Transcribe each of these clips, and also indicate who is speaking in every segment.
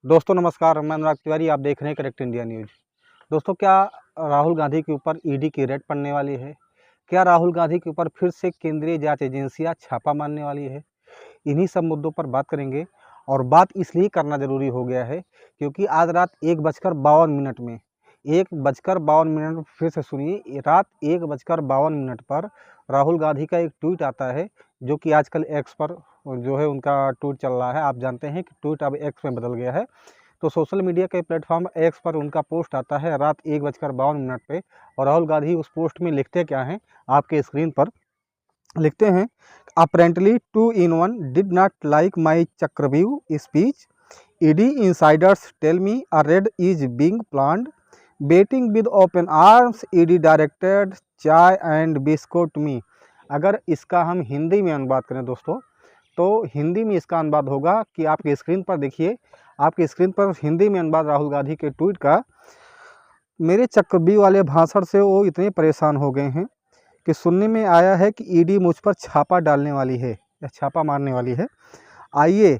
Speaker 1: दोस्तों नमस्कार, मैं अनुराग तिवारी। आप देख रहे हैं करेक्ट इंडिया न्यूज़। दोस्तों, क्या राहुल गांधी के ऊपर ईडी की रेड पड़ने वाली है? क्या राहुल गांधी के ऊपर फिर से केंद्रीय जांच एजेंसियां छापा मारने वाली है? इन्हीं सब मुद्दों पर बात करेंगे। और बात इसलिए करना ज़रूरी हो गया है क्योंकि आज रात 1:52 में 1:52 फिर से सुनिए, रात 1:52 पर राहुल गांधी का एक ट्वीट आता है, जो कि आजकल एक्स पर जो है उनका ट्वीट चल रहा है। आप जानते हैं कि ट्वीट अब एक्स में बदल गया है। तो सोशल मीडिया के प्लेटफॉर्म एक्स पर उनका पोस्ट आता है रात 1:52 पे। और राहुल गांधी उस पोस्ट में लिखते क्या हैं, आपके स्क्रीन पर लिखते हैं, apparently 2 in 1 did not like my Chakravyuh speech. ED insiders tell me a raid is being planned, waiting with open arms, ED directed chai and biscuit me. अगर इसका हम हिंदी में अनुवाद करें दोस्तों, तो हिंदी में इसका अनुवाद होगा कि आपके स्क्रीन पर देखिए, आपके स्क्रीन पर हिंदी में अनुवाद राहुल गांधी के ट्वीट का, मेरे चक्रव्यूह वाले भाषण से वो इतने परेशान हो गए हैं कि सुनने में आया है कि ईडी मुझ पर छापा डालने वाली है या छापा मारने वाली है। आइए,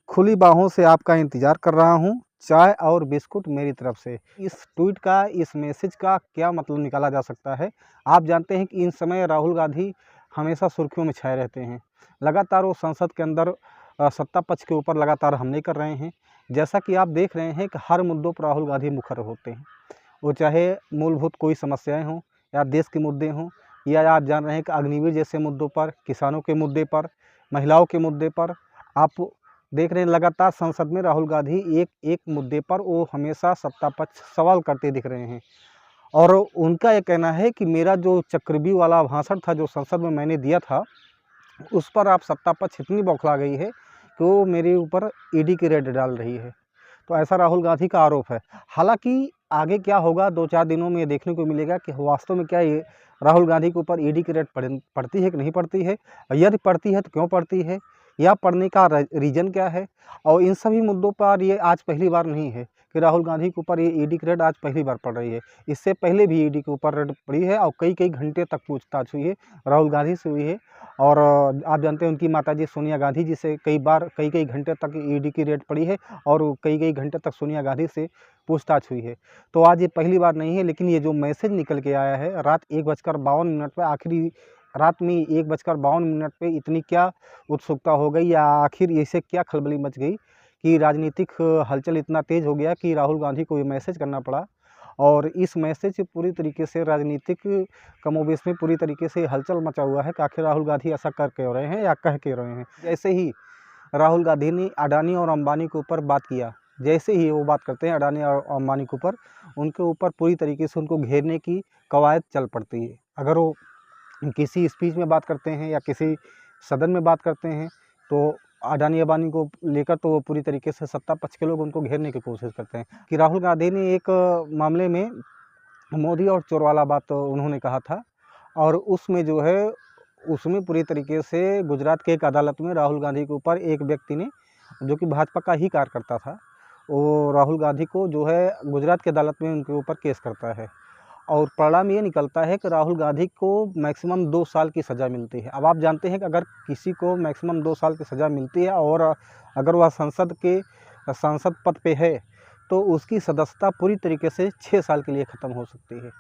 Speaker 1: खुली बाहों से आपका इंतज़ार कर रहा हूँ, चाय और बिस्कुट मेरी तरफ से। इस ट्वीट का, इस मैसेज का क्या मतलब निकाला जा सकता है? आप जानते हैं कि इन समय राहुल गांधी हमेशा सुर्खियों में छाए रहते हैं। लगातार वो संसद के अंदर सत्ता पक्ष के ऊपर लगातार हमले कर रहे हैं। जैसा कि आप देख रहे हैं कि हर मुद्दों पर राहुल गांधी मुखर होते हैं, वो चाहे मूलभूत कोई समस्याएं हों या देश के मुद्दे हों, या आप जान रहे हैं कि अग्निवीर जैसे मुद्दों पर, किसानों के मुद्दे पर, महिलाओं के मुद्दे पर। आप देख रहे हैं लगातार संसद में राहुल गांधी एक एक मुद्दे पर वो हमेशा सत्ता पक्ष सवाल करते दिख रहे हैं। और उनका ये कहना है कि मेरा जो चक्रव्यूह वाला भाषण था जो संसद में मैंने दिया था, उस पर आप सत्ता पक्ष इतनी बौखला गई है कि वो मेरे ऊपर ईडी की रेड डाल रही है। तो ऐसा राहुल गांधी का आरोप है। हालांकि आगे क्या होगा, 2-4 दिनों में ये देखने को मिलेगा कि वास्तव में क्या ये राहुल गांधी के ऊपर ईडी की रेड पड़ती है कि नहीं पड़ती है, यदि पड़ती है तो क्यों पड़ती है, या पड़ने का रीज़न क्या है। और इन सभी मुद्दों पर ये आज पहली बार नहीं है कि राहुल गांधी के ऊपर ये ईडी की रेड आज पहली बार पड़ रही है। इससे पहले भी ईडी के ऊपर रेड पड़ी है और कई कई घंटे तक पूछताछ हुई है, राहुल गांधी से हुई है। और आप जानते हैं उनकी माताजी सोनिया गांधी जी से कई बार कई कई घंटे तक ईडी की रेड पड़ी है और कई कई घंटे तक सोनिया गांधी से पूछताछ हुई है। तो आज ये पहली बार नहीं है, लेकिन ये जो मैसेज निकल के आया है रात 1:52 पे, आखिरी रात में 1:52 पे इतनी क्या उत्सुकता हो गई, या आखिर इससे क्या खलबली मच गई कि राजनीतिक हलचल इतना तेज़ हो गया कि राहुल गांधी को ये मैसेज करना पड़ा। और इस मैसेज से पूरी तरीके से राजनीतिक कमोबेश में पूरी तरीके से हलचल मचा हुआ है कि आखिर राहुल गांधी ऐसा कर क्यों रहे हैं या कह क्यों रहे हैं। जैसे ही राहुल गांधी ने अडानी और अंबानी के ऊपर बात किया, जैसे ही वो बात करते हैं अडानी और अंबानी के ऊपर, उनके ऊपर पूरी तरीके से उनको घेरने की कवायद चल पड़ती है। अगर वो किसी स्पीच में बात करते हैं या किसी सदन में बात करते हैं, तो अडानी अंबानी को लेकर तो वो पूरी तरीके से सत्ता पक्ष के लोग उनको घेरने की कोशिश करते हैं। कि राहुल गांधी ने एक मामले में मोदी और चोर वाला बात उन्होंने कहा था, और उसमें जो है उसमें पूरी तरीके से गुजरात के एक अदालत में राहुल गांधी के ऊपर एक व्यक्ति ने, जो कि भाजपा का ही कार्यकर्ता था, वो राहुल गांधी को जो है गुजरात की अदालत में उनके ऊपर केस करता है। और परिणाम ये निकलता है कि राहुल गांधी को मैक्सिमम 2 साल की सज़ा मिलती है। अब आप जानते हैं कि अगर किसी को मैक्सिमम 2 साल की सज़ा मिलती है और अगर वह सांसद पद पे है, तो उसकी सदस्यता पूरी तरीके से 6 साल के लिए ख़त्म हो सकती है,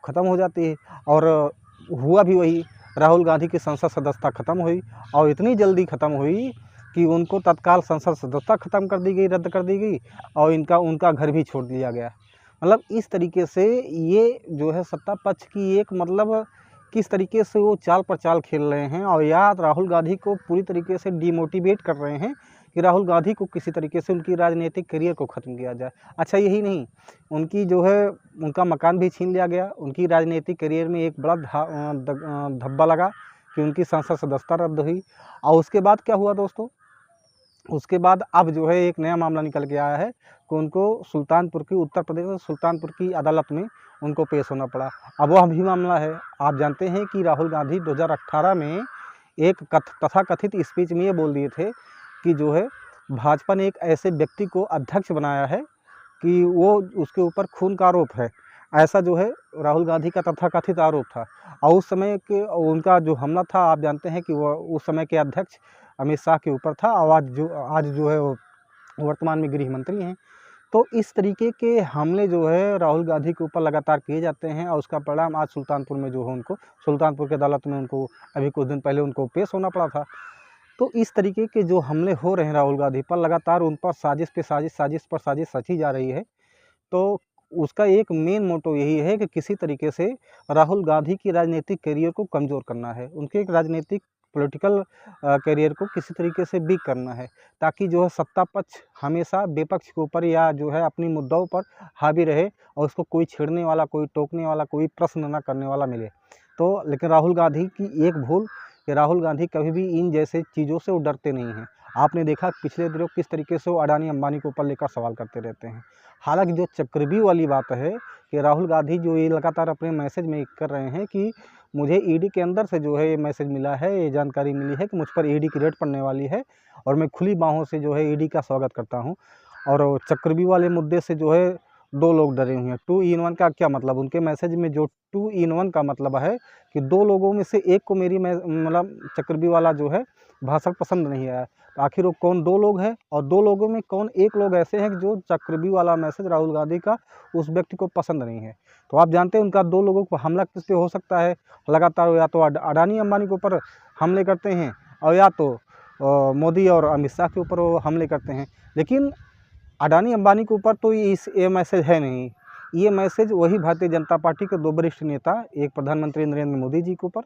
Speaker 1: ख़त्म हो जाती है। और हुआ भी वही, राहुल गांधी की संसद सदस्यता ख़त्म हुई, और इतनी जल्दी ख़त्म हुई कि उनको तत्काल संसद सदस्यता ख़त्म कर दी गई, रद्द कर दी गई, और उनका घर भी छोड़ दिया गया। मतलब इस तरीके से ये जो है सत्ता पक्ष की एक, मतलब किस तरीके से वो चाल पर चाल खेल रहे हैं, और या राहुल गांधी को पूरी तरीके से डिमोटिवेट कर रहे हैं कि राहुल गांधी को किसी तरीके से उनकी राजनीतिक करियर को ख़त्म किया जाए। अच्छा, यही नहीं, उनकी जो है उनका मकान भी छीन लिया गया। उनकी राजनीतिक करियर में एक बड़ा धब्बा लगा कि उनकी संसद सदस्यता रद्द हुई। और उसके बाद क्या हुआ दोस्तों, उसके बाद अब जो है एक नया मामला निकल के आया है कि उनको सुल्तानपुर की, उत्तर प्रदेश में सुल्तानपुर की अदालत में उनको पेश होना पड़ा। अब वह भी मामला है, आप जानते हैं कि राहुल गांधी 2018 में एक तथाकथित स्पीच में ये बोल दिए थे कि जो है भाजपा ने एक ऐसे व्यक्ति को अध्यक्ष बनाया है कि वो, उसके ऊपर खून का आरोप है। ऐसा जो है राहुल गांधी का तथाकथित आरोप था। और उस समय के उनका जो हमला था, आप जानते हैं कि वो उस समय के अध्यक्ष अमित शाह के ऊपर था। और आज जो है वो वर्तमान में गृह मंत्री हैं। तो इस तरीके के हमले जो है राहुल गांधी के ऊपर लगातार किए जाते हैं और उसका परिणाम आज सुल्तानपुर में जो है उनको सुल्तानपुर की अदालत में उनको अभी कुछ दिन पहले उनको पेश होना पड़ा था। तो इस तरीके के जो हमले हो रहे हैं राहुल गांधी पर, लगातार उन पर साजिश पे साजिश, साजिश पर साजिश रची जा रही है। तो उसका एक मेन मोटो यही है कि किसी तरीके से राहुल गांधी की राजनीतिक करियर को कमज़ोर करना है, उनके एक राजनीतिक पॉलिटिकल करियर को किसी तरीके से वीक करना है, ताकि जो है सत्ता पक्ष हमेशा विपक्ष के ऊपर या जो है अपनी मुद्दों पर हावी रहे और उसको कोई छेड़ने वाला, कोई टोकने वाला, कोई प्रश्न ना करने वाला मिले। तो लेकिन राहुल गांधी की एक भूल कि राहुल गांधी कभी भी इन जैसे चीज़ों से वो डरते नहीं हैं। आपने देखा पिछले दिनों किस तरीके से वो अडानी अंबानी के ऊपर लेकर सवाल करते रहते हैं। हालांकि जो चक्रव्यूह वाली बात है कि राहुल गांधी जो ये लगातार अपने मैसेज में कर रहे हैं कि मुझे ईडी के अंदर से जो है ये मैसेज मिला है, ये जानकारी मिली है कि मुझ पर ईडी की रेड पड़ने वाली है और मैं खुली बाहों से जो है ईडी का स्वागत करता हूँ। और चक्रव्यूह वाले मुद्दे से जो है 2 लोग डरे हुए हैं। 2 in 1 का क्या मतलब? उनके मैसेज में जो 2 in 1 का मतलब है कि 2 लोगों में से एक को मेरी मतलब चक्रव्यूह वाला जो है भाषण पसंद नहीं आया। तो आखिर वो कौन 2 लोग हैं और 2 लोगों में कौन 1 लोग ऐसे हैं जो चक्रव्यूह वाला मैसेज राहुल गांधी का उस व्यक्ति को पसंद नहीं है। तो आप जानते हैं उनका 2 लोगों को हमला किस पे हो सकता है लगातार, या तो अडानी अंबानी के ऊपर हमले करते हैं और या तो मोदी और अमित शाह के ऊपर वो हमले करते हैं। लेकिन अडानी अंबानी के ऊपर तो ये मैसेज है नहीं। ये मैसेज वही भारतीय जनता पार्टी के 2 वरिष्ठ नेता, एक प्रधानमंत्री नरेंद्र मोदी जी के ऊपर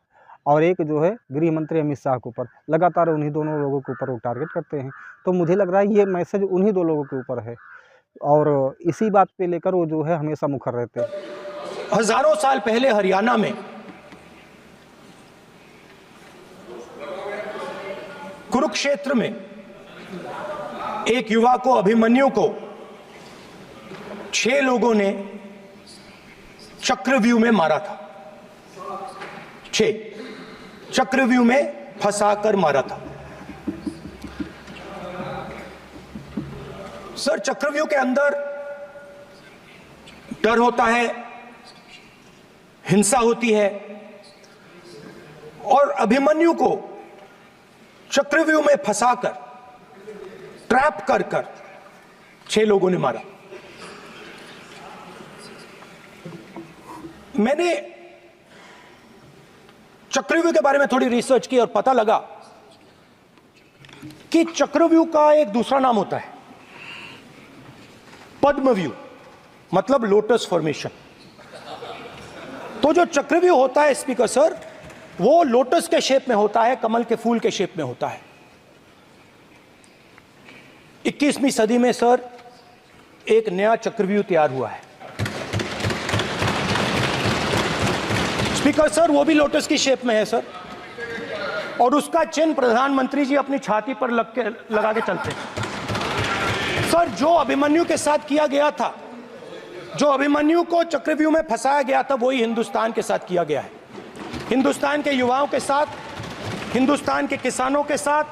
Speaker 1: और एक जो है गृह मंत्री अमित शाह के ऊपर, लगातार उन्हीं दोनों लोगों के ऊपर वो टारगेट करते हैं। तो मुझे लग रहा है ये मैसेज उन्हीं 2 लोगों के ऊपर है और इसी बात पे लेकर वो जो है हमेशा मुखर रहते हैं।
Speaker 2: हजारों साल पहले हरियाणा में कुरुक्षेत्र में एक युवा को, अभिमन्यु को 6 लोगों ने चक्रव्यूह में मारा था। 6 चक्रव्यूह में फंसाकर मारा था। सर, चक्रव्यूह के अंदर डर होता है, हिंसा होती है और अभिमन्यु को चक्रव्यूह में फंसाकर, ट्रैप कर 6 लोगों ने मारा। मैंने चक्रव्यूह के बारे में थोड़ी रिसर्च की और पता लगा कि चक्रव्यूह का एक दूसरा नाम होता है पद्मव्यूह, मतलब लोटस फॉर्मेशन। तो जो चक्रव्यूह होता है स्पीकर सर, वो लोटस के शेप में होता है, कमल के फूल के शेप में होता है। 21वीं सदी में सर एक नया चक्रव्यूह तैयार हुआ है स्पीकर सर, वो भी लोटस की शेप में है सर, और उसका चिन्ह प्रधानमंत्री जी अपनी छाती पर लगा के चलते हैं। सर, जो अभिमन्यु के साथ किया गया था, जो अभिमन्यु को चक्रव्यूह में फंसाया गया था, वही हिंदुस्तान के साथ किया गया है। हिंदुस्तान के युवाओं के साथ, हिंदुस्तान के किसानों के साथ,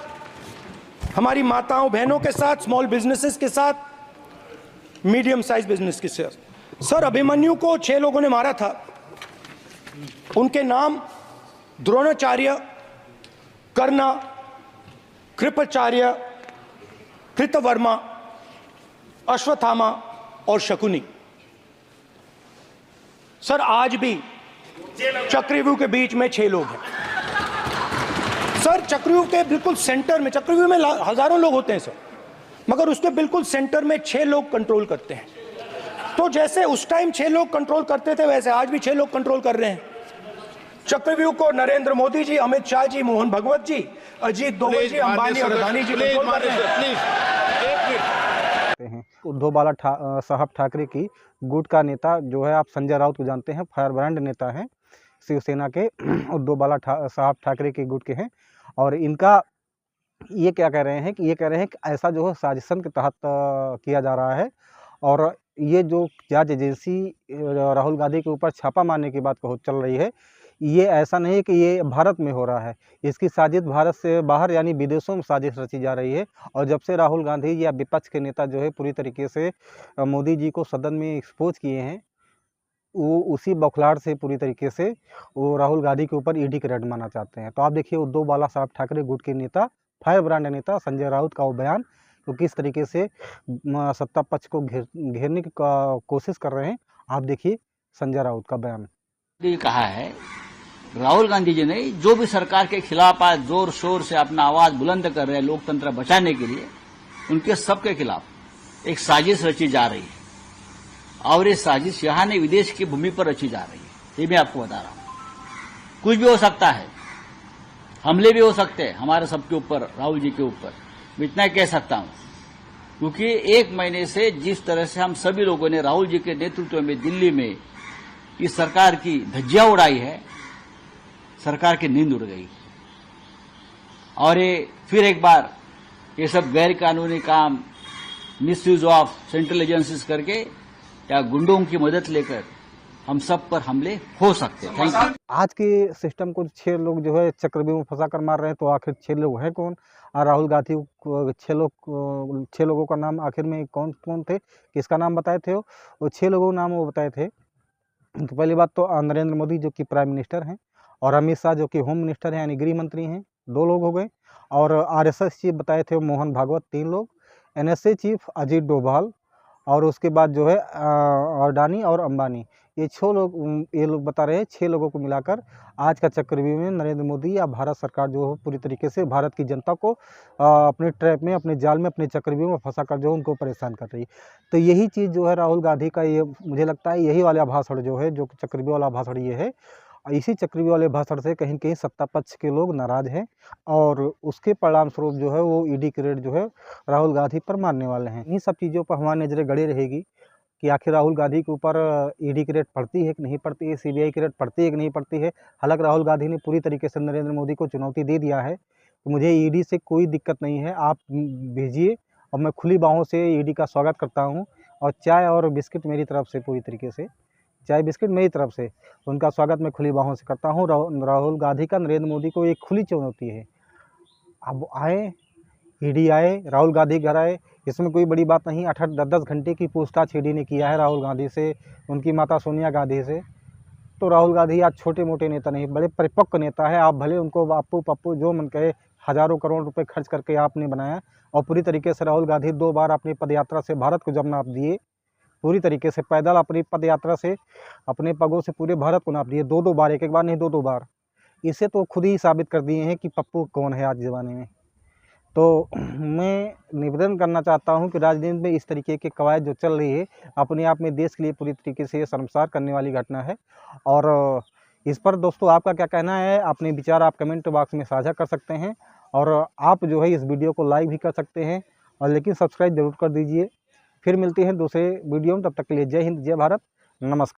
Speaker 2: हमारी माताओं बहनों के साथ, स्मॉल बिजनेसेस के साथ, मीडियम साइज बिजनेस के साथ। सर, अभिमन्यु को 6 लोगों ने मारा था। उनके नाम द्रोणाचार्य, कर्ण, कृपाचार्य, कृतवर्मा, अश्वत्थामा और शकुनी। सर, आज भी चक्रव्यूह के बीच में 6 लोग हैं। सर, चक्रव्यूह के बिल्कुल सेंटर में, चक्रव्यूह में हजारों लोग होते हैं सर, मगर उसके बिल्कुल सेंटर में 6 लोग कंट्रोल करते हैं। तो जैसे उस टाइम 6 लोग कंट्रोल करते थे, वैसे आज भी 6 लोग कंट्रोल कर रहे हैं चक्रव्यूह को। नरेंद्र मोदी जी, अमित शाह जी, मोहन भगवत जी, अजीत दोवल जी, अंबानी और अडानी जी कंट्रोल कर रहे
Speaker 1: हैं। उद्धव बाला साहब ठाकरे की गुट का नेता जो है, आप संजय राउत को जानते हैं, फायर ब्रांड नेता हैं शिवसेना के। उद्धव बाला साहब ठाकरे के गुट के हैं और इनका ये क्या कह रहे हैं कि ये कह रहे हैं कि ऐसा जो है साजिशन के तहत किया जा रहा है और ये जो जांच एजेंसी राहुल गांधी के ऊपर छापा मारने की बात चल रही है, ये ऐसा नहीं है कि ये भारत में हो रहा है। इसकी साजिश भारत से बाहर यानी विदेशों में साजिश रची जा रही है। और जब से राहुल गांधी या विपक्ष के नेता जो है पूरी तरीके से मोदी जी को सदन में एक्सपोज किए हैं, वो उसी बौखलाहट से पूरी तरीके से वो राहुल गांधी के ऊपर ईडी की रेड मारना चाहते हैं। तो आप देखिए उद्धव बाला साहब ठाकरे गुट के नेता, फायर ब्रांड नेता संजय राउत का वो बयान तो किस तरीके से सत्ता पक्ष को घेरने की कोशिश कर रहे हैं। आप देखिए संजय राउत का बयान।
Speaker 3: ये कहा है राहुल गांधी जी ने, जो भी सरकार के खिलाफ आज जोर शोर से अपना आवाज बुलंद कर रहे हैं लोकतंत्र बचाने के लिए, उनके सबके खिलाफ एक साजिश रची जा रही है और ये साजिश यहां नहीं विदेश की भूमि पर रची जा रही है। ये मैं आपको बता रहा हूं। कुछ भी हो सकता है, हमले भी हो सकते हैं हमारे सबके ऊपर, राहुल जी के ऊपर। मैं इतना कह सकता हूं क्योंकि 1 महीने से जिस तरह से हम सभी लोगों ने राहुल जी के नेतृत्व में दिल्ली में इस सरकार की धज्जियां उड़ाई है, सरकार की नींद उड़ गई और ये फिर एक बार ये सब गैर कानूनी काम, मिसयूज ऑफ सेंट्रल एजेंसीज करके या गुंडों की मदद लेकर हम सब पर हमले हो सकते हैं। Thank you.
Speaker 1: आज के सिस्टम को 6 लोग जो है चक्रव्यूह में फंसा कर मार रहे हैं, तो आखिर 6 लोग हैं कौन? राहुल गांधी को 6 लोगों का नाम आखिर में कौन कौन थे, किसका नाम बताए थे? वो 6 लोगों का नाम वो बताए थे। तो पहली बात तो नरेंद्र मोदी जो कि प्राइम मिनिस्टर हैं, और अमित शाह जो कि होम मिनिस्टर हैं यानी गृह मंत्री हैं, 2 लोग हो गए। और आरएसएस चीफ बताए थे मोहन भागवत, 3 लोग। एनएसए चीफ अजीत डोभाल, और उसके बाद जो है अडानी और अंबानी, ये 6 लोग, ये लोग बता रहे हैं 6 लोगों को मिलाकर आज का चक्रव्यूह में नरेंद्र मोदी या भारत सरकार जो है पूरी तरीके से भारत की जनता को अपने ट्रैप में, अपने जाल में, अपने चक्रव्यूह में फंसा कर जो है उनको परेशान कर रही है। तो यही चीज़ जो है राहुल गांधी का, ये मुझे लगता है यही वाला भाषण जो है, जो चक्रव्यूह वाला भाषण ये है, इसी चक्रव्यूह वाले भाषण से कहीं न कहीं सत्ता पक्ष के लोग नाराज़ हैं, और उसके परिणाम स्वरूप जो है वो ईडी की रेड जो है राहुल गांधी पर मारने वाले हैं। इन सब चीज़ों पर हमारी नज़रें गड़ी रहेगी कि आखिर राहुल गांधी के ऊपर ईडी की रेड पड़ती है कि नहीं पड़ती है, सीबीआई की रेड पड़ती है कि नहीं पड़ती है। हालांकि राहुल गांधी ने पूरी तरीके से नरेंद्र मोदी को चुनौती दे दिया है कि मुझे ईडी से कोई दिक्कत नहीं है, आप भेजिए और मैं खुली बाहों से ईडी का स्वागत करता हूँ, और चाय और बिस्किट मेरी तरफ से, पूरी तरीके से चाय बिस्किट मेरी तरफ से उनका स्वागत मैं खुली बाहों से करता हूँ। राहुल गांधी का नरेंद्र मोदी को एक खुली चुनौती है, अब आए, ईडी आए, राहुल गांधी घर आए, इसमें कोई बड़ी बात नहीं। 8-10 घंटे की पूछताछ ईडी ने किया है राहुल गांधी से, उनकी माता सोनिया गांधी से। तो राहुल गांधी आज छोटे मोटे नेता नहीं, बड़े परिपक्व नेता है। आप भले उनको बापू पप्पू जो मन कहे, हज़ारों करोड़ रुपए खर्च करके आपने बनाया, और पूरी तरीके से राहुल गांधी 2 बार अपनी पदयात्रा से भारत को जब नाप दिए, पूरी तरीके से पैदल अपनी पदयात्रा से अपने पगों से पूरे भारत को नाप दिए, 2-2 बार, एक बार नहीं 2-2 बार। इसे तो खुद ही साबित कर दिए हैं कि पप्पू कौन है आज ज़माने में। तो मैं निवेदन करना चाहता हूं कि राजनीति में इस तरीके के कवायद जो चल रही है, अपने आप में देश के लिए पूरी तरीके से ये शर्मसार करने वाली घटना है। और इस पर दोस्तों आपका क्या कहना है? अपने विचार आप कमेंट बॉक्स में साझा कर सकते हैं, और आप जो है इस वीडियो को लाइक भी कर सकते हैं, और लेकिन सब्सक्राइब जरूर कर दीजिए। फिर मिलते हैं दूसरे वीडियो में, तब तक के लिए जय हिंद, जय भारत, नमस्कार।